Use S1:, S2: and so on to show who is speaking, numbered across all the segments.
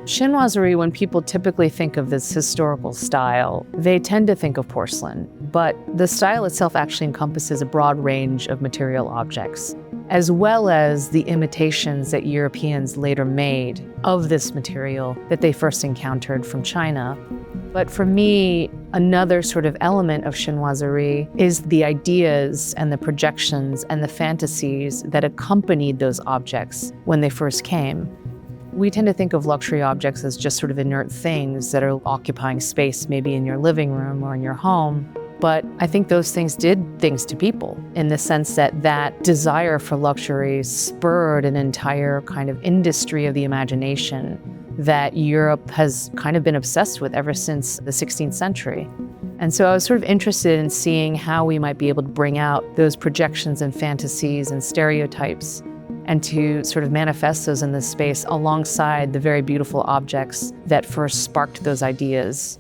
S1: Chinoiserie, when people typically think of this historical style, they tend to think of porcelain, but the style itself actually encompasses a broad range of material objects, as well as the imitations that Europeans later made of this material that they first encountered from China. But for me, another sort of element of chinoiserie is the ideas and the projections and the fantasies that accompanied those objects when they first came. We tend to think of luxury objects as just sort of inert things that are occupying space maybe in your living room or in your home. But I think those things did things to people in the sense that that desire for luxury spurred an entire kind of industry of the imagination that Europe has kind of been obsessed with ever since the 16th century. And so I was sort of interested in seeing how we might be able to bring out those projections and fantasies and stereotypes and to sort of manifest those in this space alongside the very beautiful objects that first sparked those ideas.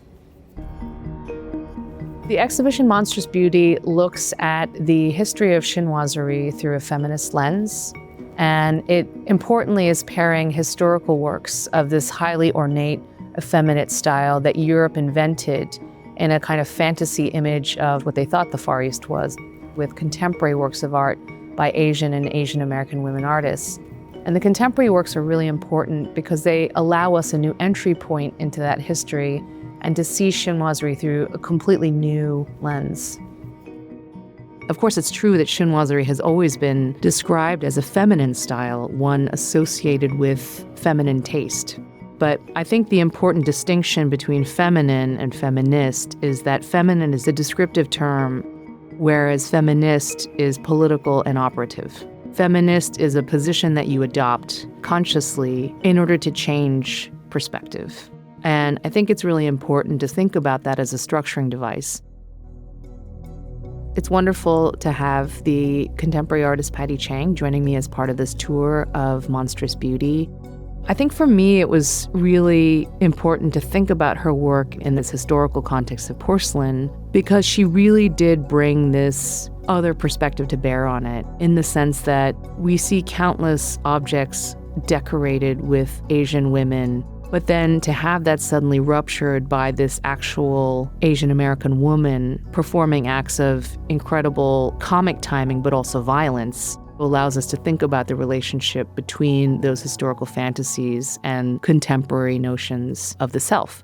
S1: The exhibition Monstrous Beauty looks at the history of chinoiserie through a feminist lens, and it importantly is pairing historical works of this highly ornate, effeminate style that Europe invented in a kind of fantasy image of what they thought the Far East was, with contemporary works of art by Asian and Asian American women artists. And the contemporary works are really important because they allow us a new entry point into that history and to see chinoiserie through a completely new lens. Of course, it's true that chinoiserie has always been described as a feminine style, one associated with feminine taste. But I think the important distinction between feminine and feminist is that feminine is a descriptive term, whereas feminist is political and operative. Feminist is a position that you adopt consciously in order to change perspective. And I think it's really important to think about that as a structuring device. It's wonderful to have the contemporary artist Patty Chang joining me as part of this tour of Monstrous Beauty. I think for me, it was really important to think about her work in this historical context of porcelain because she really did bring this other perspective to bear on it, in the sense that we see countless objects decorated with Asian women, but then to have that suddenly ruptured by this actual Asian American woman performing acts of incredible comic timing, but also violence, allows us to think about the relationship between those historical fantasies and contemporary notions of the self.